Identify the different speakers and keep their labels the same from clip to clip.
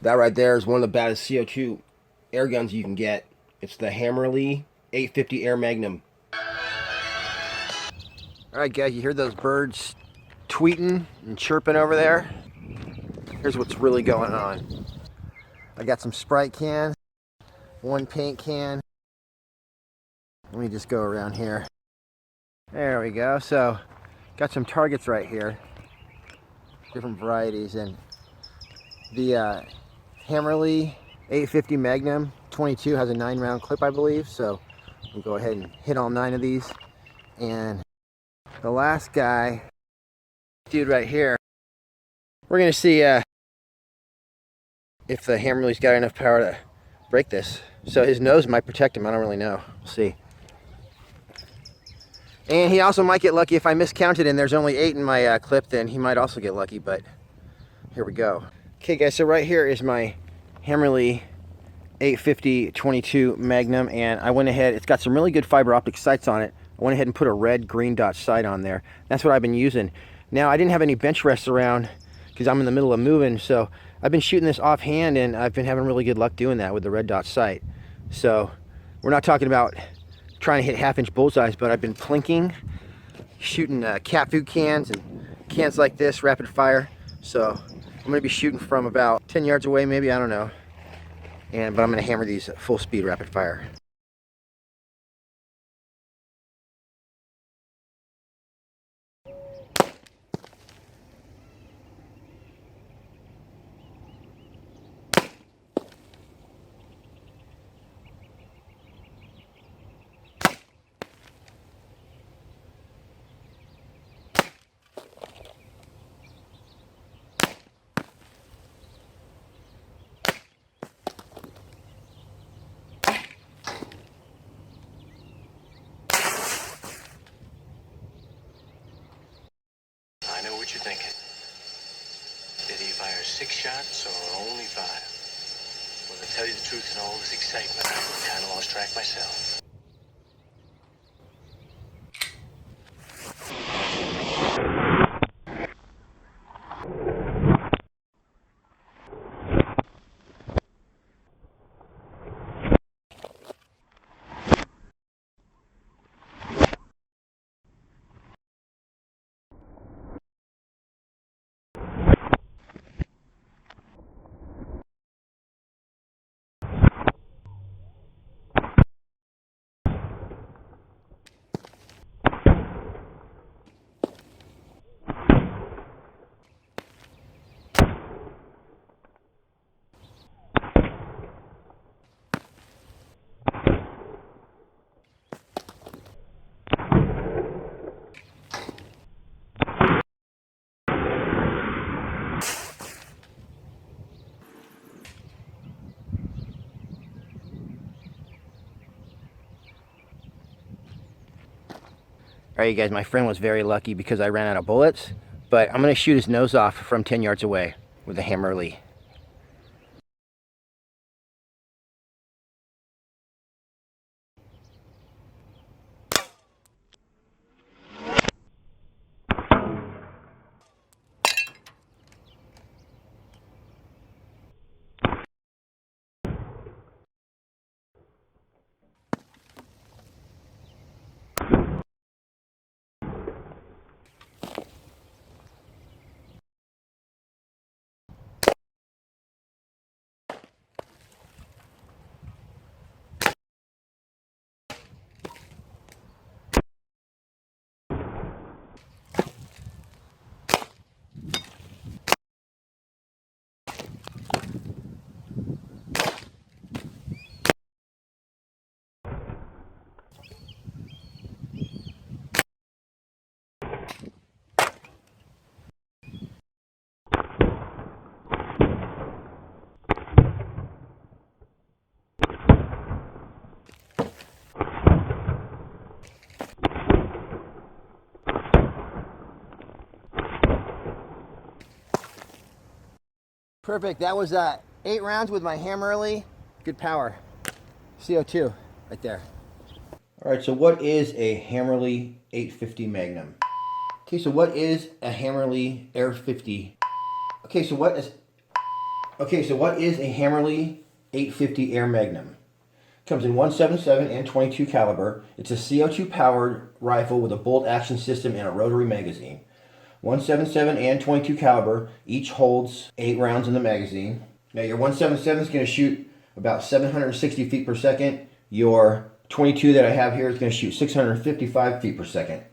Speaker 1: That right there is one of the baddest CO2 air guns you can get. It's the Hammerli 850 Air Magnum. Alright guys, you hear those birds tweeting and chirping over there? Here's what's really going on. I got some Sprite cans, one paint can. Let me just go around here. There we go. So, got some targets right here. Different varieties, and the Hammerli 850 Magnum 22 has a 9-round clip, I believe. So we'll go ahead and hit all 9 of these. And the last guy, dude right here, we're gonna see if the Hammerli's got enough power to break this. So his nose might protect him. I don't really know. We'll see. And he also might get lucky if I miscounted and there's only 8 in my clip. Then he might also get lucky. But here we go. Okay, guys. So right here is my Hammerli 850 22 Magnum, and I went ahead. It's got some really good fiber optic sights on it. I went ahead and put a red green dot sight on there. That's what I've been using. Now I didn't have any bench rests around because I'm in the middle of moving, so I've been shooting this offhand, and I've been having really good luck doing that with the red dot sight. So we're not talking about trying to hit half-inch bullseyes, but I've been plinking, shooting cat food cans and cans like this, rapid fire. So I'm going to be shooting from about 10 yards away, maybe, I don't know. But I'm going to hammer these at full speed rapid fire.
Speaker 2: I know what you're thinking. Did he fire 6 shots or only 5? Well, to tell you the truth, in all this excitement, I kind of lost track myself.
Speaker 1: Alright, you guys, my friend was very lucky because I ran out of bullets, but I'm going to shoot his nose off from 10 yards away with the Hammerli. Perfect. That was 8 rounds with my Hammerli. Good power. CO2 right there. All right, so what is a Hammerli 850 Magnum? Okay, so what is a Hammerli Air 50? Okay, so what is... Okay, so what is a Hammerli 850 Air Magnum? Comes in 177 and 22 caliber. It's a CO2 powered rifle with a bolt action system and a rotary magazine. 177 and 22 caliber each holds 8 rounds in the magazine. Now your 177 is going to shoot about 760 feet per second. Your 22 that I have here is going to shoot 655 feet per second.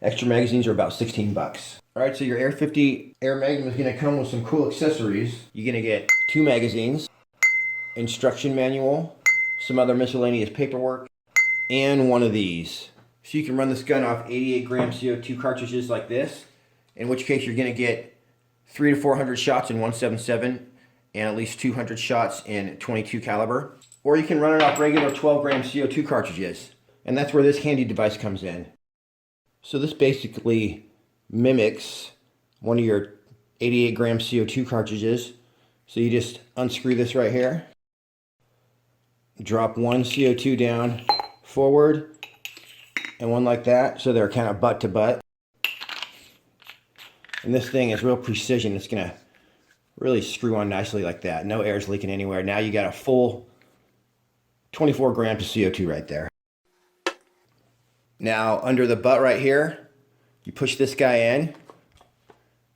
Speaker 1: Extra magazines are about 16 bucks. Alright, so your Air 50 Air Magnum is going to come with some cool accessories. You're going to get 2 magazines, instruction manual, some other miscellaneous paperwork, and one of these. So you can run this gun off 88 gram CO2 cartridges like this, in which case you're going to get 300 to 400 shots in 177 and at least 200 shots in 22 caliber. Or you can run it off regular 12 gram CO2 cartridges, and that's where this handy device comes in. So this basically mimics one of your 88 gram CO2 cartridges. So you just unscrew this right here, drop one CO2 down forward and one like that, so they're kind of butt to butt. And this thing is real precision. It's gonna really screw on nicely like that. No air's leaking anywhere. Now you got a full 24 grams of CO2 right there. Now under the butt right here, you push this guy in,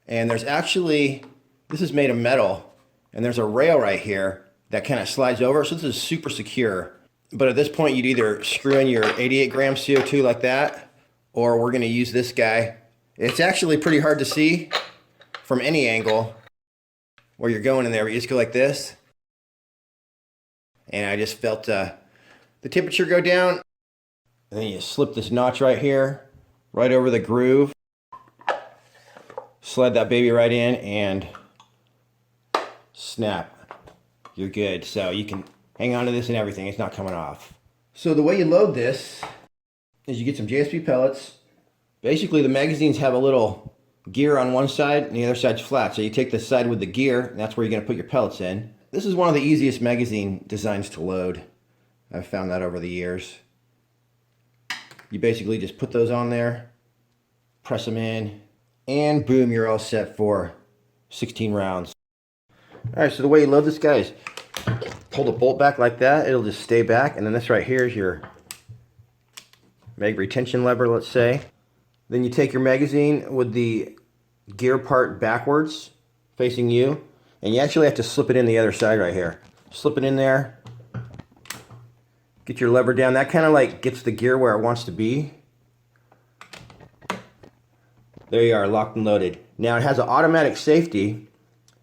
Speaker 1: and there's actually, this is made of metal, and there's a rail right here that kind of slides over, so this is super secure. But at this point, you'd either screw in your 88 gram CO2 like that, or we're gonna use this guy. It's actually pretty hard to see from any angle where you're going in there, but you just go like this. And I just felt the temperature go down. And then you slip this notch right here, right over the groove. Slide that baby right in and snap. You're good. So you can hang on to this and everything. It's not coming off. So the way you load this is you get some JSP pellets. Basically the magazines have a little gear on one side and the other side's flat. So you take the side with the gear, and that's where you're going to put your pellets in. This is one of the easiest magazine designs to load. I've found that over the years. You basically just put those on there, press them in, and boom, you're all set for 16 rounds. Alright, so the way you load this guy is pull the bolt back like that, it'll just stay back, and then this right here is your mag retention lever, let's say. Then you take your magazine with the gear part backwards, facing you, and you actually have to slip it in the other side right here. Slip it in there, get your lever down. That kind of like gets the gear where it wants to be. There you are, locked and loaded. Now it has an automatic safety.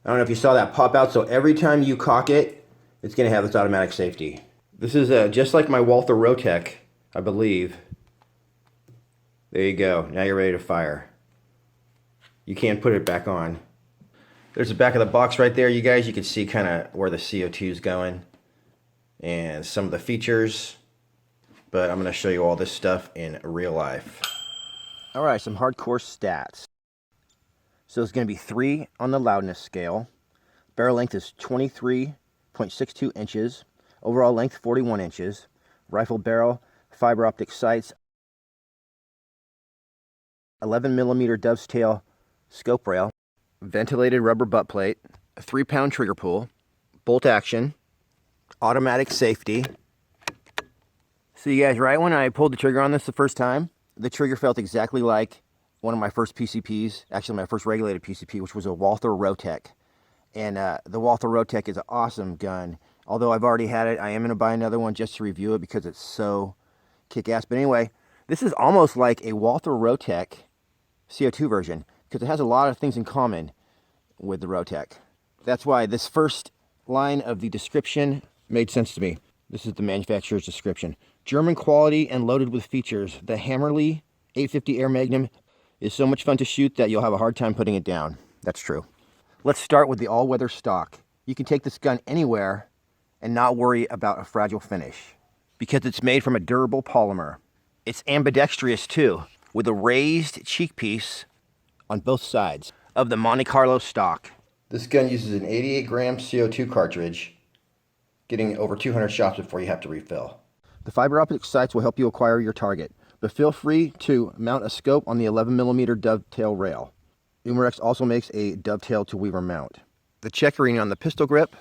Speaker 1: I don't know if you saw that pop out, so every time you cock it, it's going to have this automatic safety. This is just like my Walther Rotec, I believe. There you go, now you're ready to fire. You can't put it back on. There's the back of the box right there, you guys. You can see kind of where the CO2 is going and some of the features, but I'm going to show you all this stuff in real life. Alright, some hardcore stats. So it's going to be 3 on the loudness scale. Barrel length is 23.62 inches. Overall length 41 inches. Rifle barrel, fiber optic sights, 11mm dovetail scope rail, ventilated rubber butt plate, a 3-pound trigger pull, bolt action, automatic safety. So you guys, right when I pulled the trigger on this the first time, the trigger felt exactly like one of my first PCPs, actually my first regulated PCP, which was a Walther Rotec. And the Walther Rotec is an awesome gun. Although I've already had it, I am going to buy another one just to review it because it's so kick-ass. But anyway, this is almost like a Walther Rotec CO2 version because it has a lot of things in common with the Rotec. That's why this first line of the description made sense to me. This is the manufacturer's description. German quality and loaded with features. The Hammerli 850 Air Magnum is so much fun to shoot that you'll have a hard time putting it down. That's true. Let's start with the all-weather stock. You can take this gun anywhere and not worry about a fragile finish because it's made from a durable polymer. It's ambidextrous too, with a raised cheek piece on both sides of the Monte Carlo stock. This gun uses an 88 gram CO2 cartridge, getting over 200 shots before you have to refill. The fiber optic sights will help you acquire your target, but feel free to mount a scope on the 11mm dovetail rail. Umarex also makes a dovetail to Weaver mount. The checkering on the pistol grip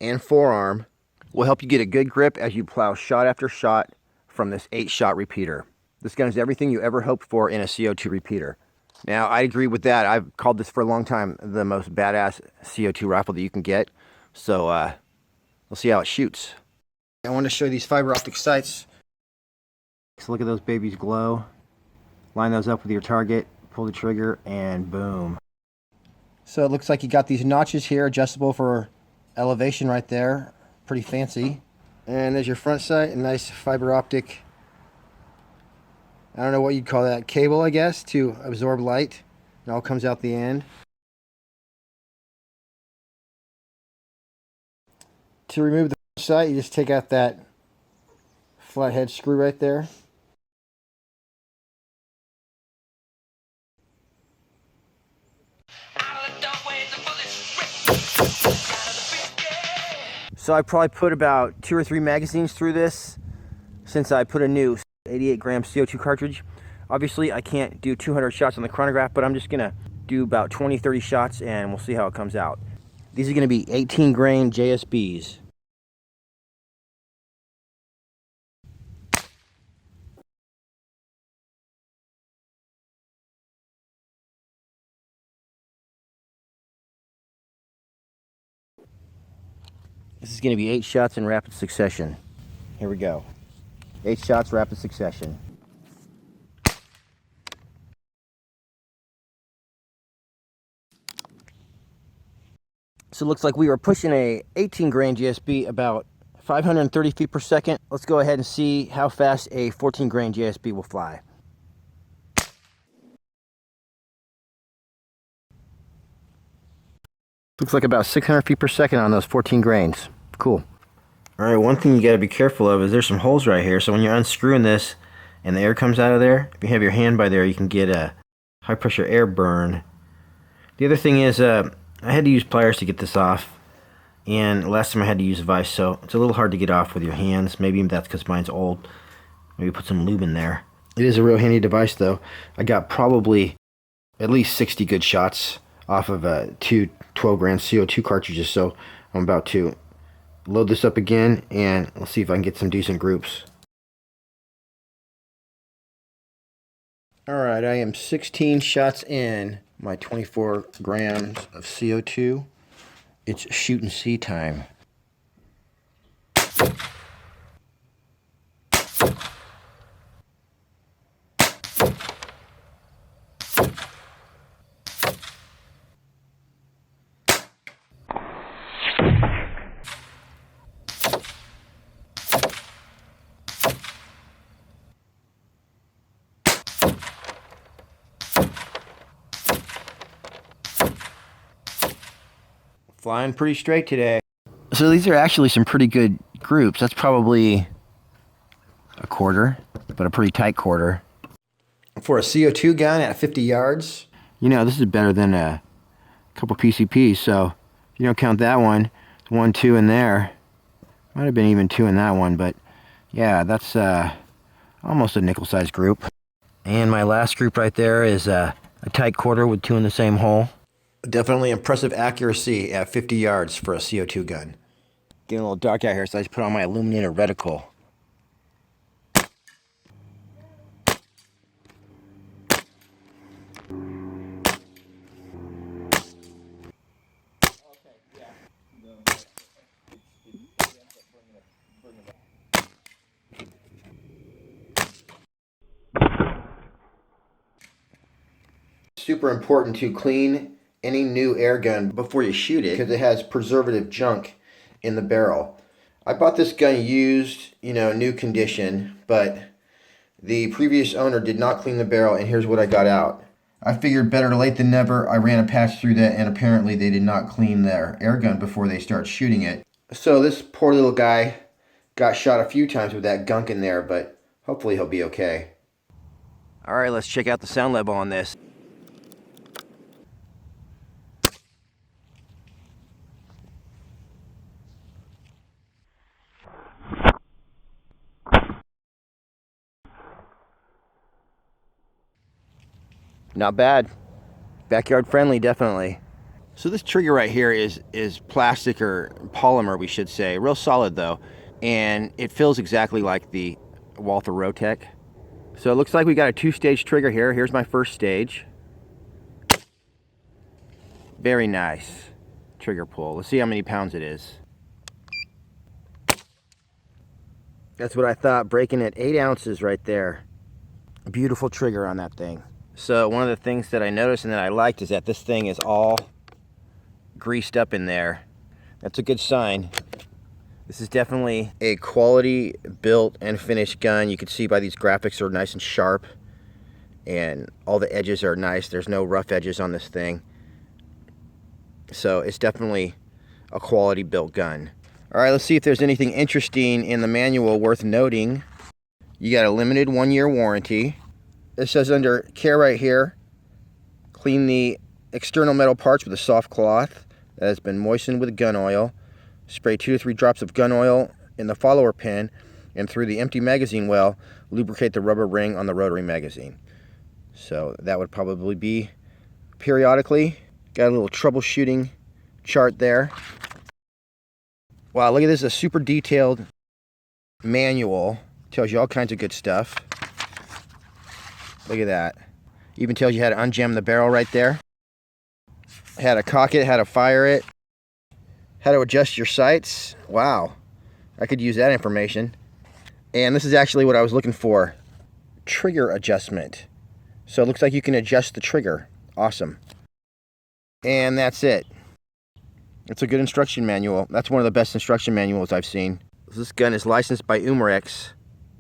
Speaker 1: and forearm will help you get a good grip as you plow shot after shot from this 8-shot repeater. This gun is everything you ever hoped for in a CO2 repeater. Now, I agree with that. I've called this for a long time the most badass CO2 rifle that you can get. So, we'll see how it shoots. I want to show you these fiber optic sights. So look at those babies glow. Line those up with your target, pull the trigger, and boom. So it looks like you got these notches here, adjustable for elevation right there. Pretty fancy. And there's your front sight, a nice fiber optic, I don't know what you'd call that, cable, I guess, to absorb light. It all comes out the end. To remove the sight, you just take out that flathead screw right there. So I probably put about 2 or 3 magazines through this since I put a new 88-gram CO2 cartridge. Obviously, I can't do 200 shots on the chronograph, but I'm just going to do about 20-30 shots and we'll see how it comes out. These are going to be 18-grain JSBs. This is going to be 8 shots in rapid succession. Here we go. 8 shots, rapid succession. So it looks like we were pushing a 18-grain JSB about 530 feet per second. Let's go ahead and see how fast a 14-grain JSB will fly. Looks like about 600 feet per second on those 14 grains. Cool. Alright, one thing you got to be careful of is there's some holes right here. So when you're unscrewing this and the air comes out of there, if you have your hand by there, you can get a high pressure air burn. The other thing is I had to use pliers to get this off. And last time I had to use a vise, so it's a little hard to get off with your hands. Maybe that's because mine's old. Maybe put some lube in there. It is a real handy device though. I got probably at least 60 good shots off of 2 12-gram CO2 cartridges, so I'm about to load this up again and let's see if I can get some decent groups. Alright, I am 16 shots in my 24 grams of CO2. It's shoot and see time. Flying pretty straight today. So these are actually some pretty good groups. That's probably a quarter, but a pretty tight quarter. For a CO2 gun at 50 yards, you know, this is better than a couple PCPs. So if you don't count that one, 1, 2 in there. Might have been even 2 in that one, but yeah, that's almost a nickel-sized group. And my last group right there is a tight quarter with 2 in the same hole. Definitely impressive accuracy at 50 yards for a CO2 gun. Getting a little dark out here, so I just put on my illuminator reticle. Super important to clean any new air gun before you shoot it because it has preservative junk in the barrel. I bought this gun used, you know, new condition, but the previous owner did not clean the barrel, and here's what I got out. I figured better late than never. I ran a patch through that, and apparently they did not clean their air gun before they start shooting it. So this poor little guy got shot a few times with that gunk in there, but hopefully he'll be okay. Alright, let's check out the sound level on this. Not bad. Backyard friendly, definitely. So this trigger right here is plastic, or polymer we should say, real solid though, and it feels exactly like the Walther Rotec. So it looks like we got a 2-stage trigger here. Here's my first stage. Very nice trigger pull. Let's see how many pounds it is. That's what I thought, breaking at 8 ounces right there. A beautiful trigger on that thing. So one of the things that I noticed and that I liked is that this thing is all greased up in there. That's a good sign. This is definitely a quality built and finished gun. You can see by these graphics, are nice and sharp, and all the edges are nice. There's no rough edges on this thing. So it's definitely a quality built gun. All right, let's see if there's anything interesting in the manual worth noting. You got a limited 1-year warranty. It says under care right here, clean the external metal parts with a soft cloth that has been moistened with gun oil. Spray 2 to 3 drops of gun oil in the follower pin and through the empty magazine well, lubricate the rubber ring on the rotary magazine. So that would probably be periodically. Got a little troubleshooting chart there. Wow, look at this, a super detailed manual. Tells you all kinds of good stuff. Look at that. Even tells you how to unjam the barrel right there. How to cock it, how to fire it, how to adjust your sights. Wow, I could use that information. And this is actually what I was looking for. Trigger adjustment. So it looks like you can adjust the trigger. Awesome. And that's it. It's a good instruction manual. That's one of the best instruction manuals I've seen. This gun is licensed by Umarex,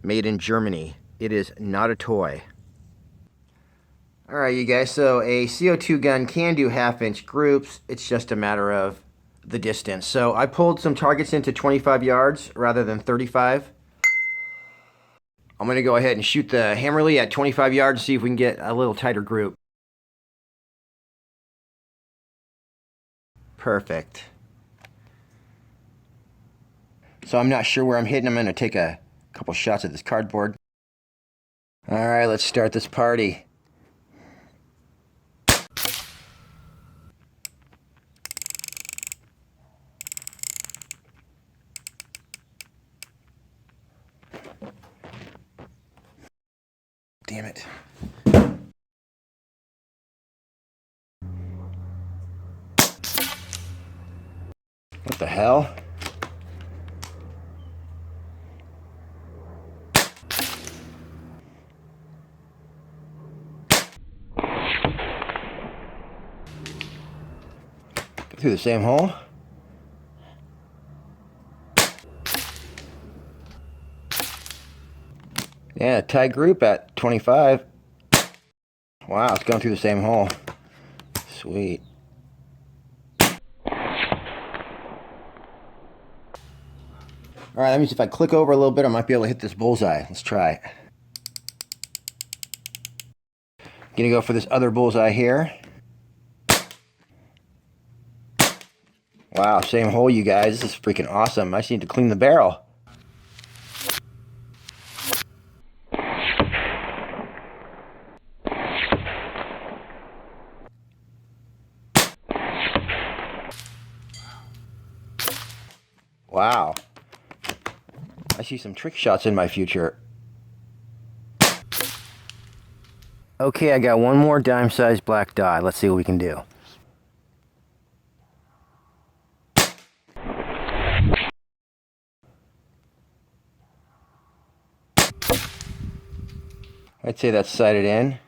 Speaker 1: made in Germany. It is not a toy. Alright you guys, so a CO2 gun can do 1/2-inch groups. It's just a matter of the distance. So I pulled some targets into 25 yards rather than 35. I'm going to go ahead and shoot the Hammerli at 25 yards and see if we can get a little tighter group. Perfect. So I'm not sure where I'm hitting. I'm going to take a couple shots at this cardboard. Alright, let's start this party. Damn it. What the hell? Go through the same hole? Yeah, tight group at 25. Wow, it's going through the same hole. Sweet. Alright, that means if I click over a little bit, I might be able to hit this bullseye. Let's try it. Gonna go for this other bullseye here. Wow, same hole, you guys. This is freaking awesome. I just need to clean the barrel. Wow. I see some trick shots in my future. Okay, I got one more dime-sized black dot. Let's see what we can do. I'd say that's sighted in.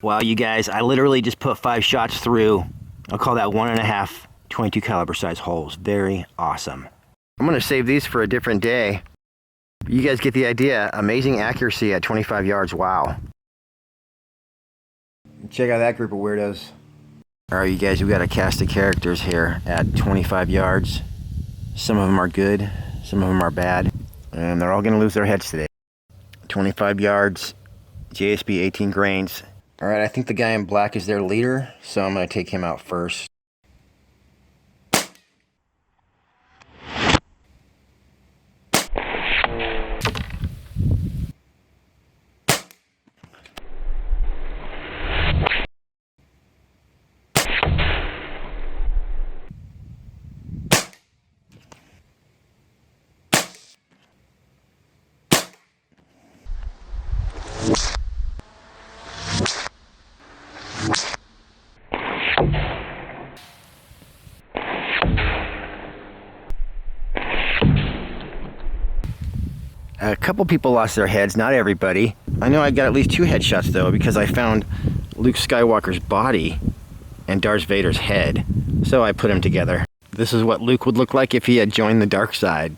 Speaker 1: Wow, you guys, I literally just put 5 shots through. I'll call that 1.5 22 caliber size holes. Very awesome. I'm gonna save these for a different day. You guys get the idea. Amazing accuracy at 25 yards. Wow. Check out that group of weirdos. Alright, you guys, we got a cast of characters here at 25 yards. Some of them are good, some of them are bad, and they're all gonna lose their heads today. 25 yards, JSB 18 grains. Alright, I think the guy in black is their leader, so I'm going to take him out first. A couple people lost their heads, not everybody. I know I got at least 2 headshots though, because I found Luke Skywalker's body and Darth Vader's head. So I put them together. This is what Luke would look like if he had joined the dark side.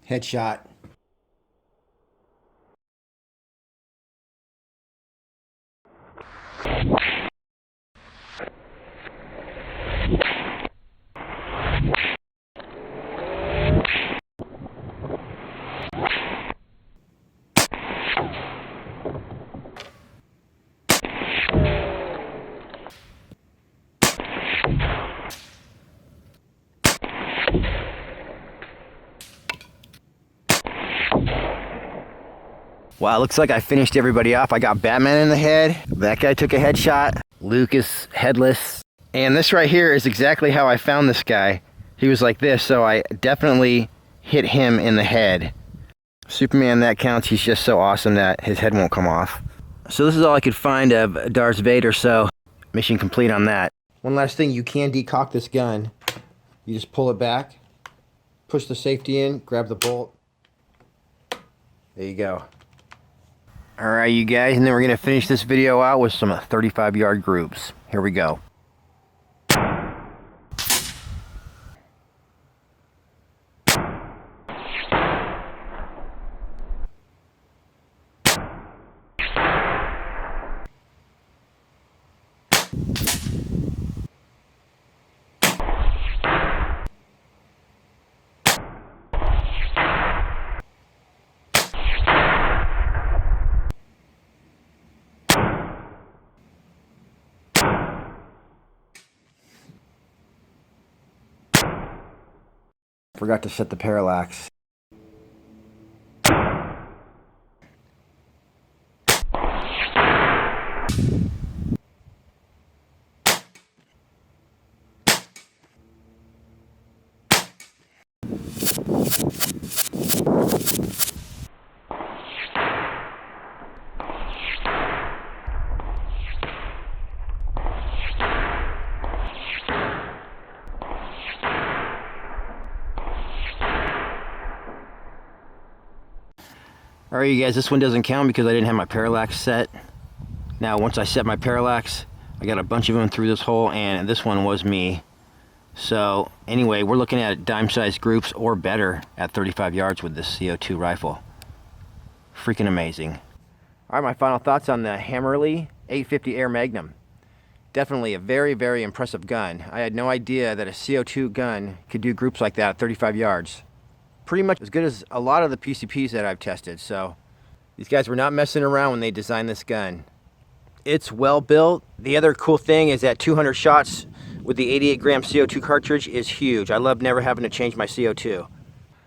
Speaker 1: Headshot. Wow, looks like I finished everybody off. I got Batman in the head. That guy took a headshot. Luke is headless. And this right here is exactly how I found this guy. He was like this, so I definitely hit him in the head. Superman, that counts. He's just so awesome that his head won't come off. So this is all I could find of Darth Vader, so mission complete on that. One last thing, you can decock this gun. You just pull it back, push the safety in, grab the bolt. There you go. Alright you guys, and then we're going to finish this video out with some 35-yard groups. Here we go. Forgot to set the parallax. Alright you guys, this one doesn't count because I didn't have my parallax set. Now once I set my parallax, I got a bunch of them through this hole, and this one was me. So anyway, we're looking at dime-sized groups or better at 35 yards with this CO2 rifle. Freaking amazing. Alright, my final thoughts on the Hammerli 850 Air Magnum. Definitely a very, very impressive gun. I had no idea that a CO2 gun could do groups like that at 35 yards. Pretty much as good as a lot of the PCPs that I've tested, so these guys were not messing around when they designed this gun. It's well built. The other cool thing is that 200 shots with the 88 gram CO2 cartridge is huge. I love never having to change my CO2.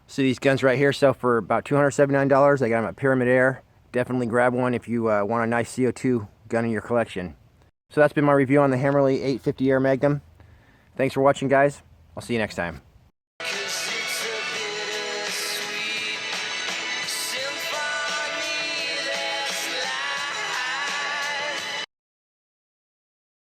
Speaker 1: So these guns right here sell for about $279. I got them at Pyramid Air. Definitely grab one if you want a nice CO2 gun in your collection. So that's been my review on the Hammerli 850 Air Magnum. Thanks for watching guys. I'll see you next time.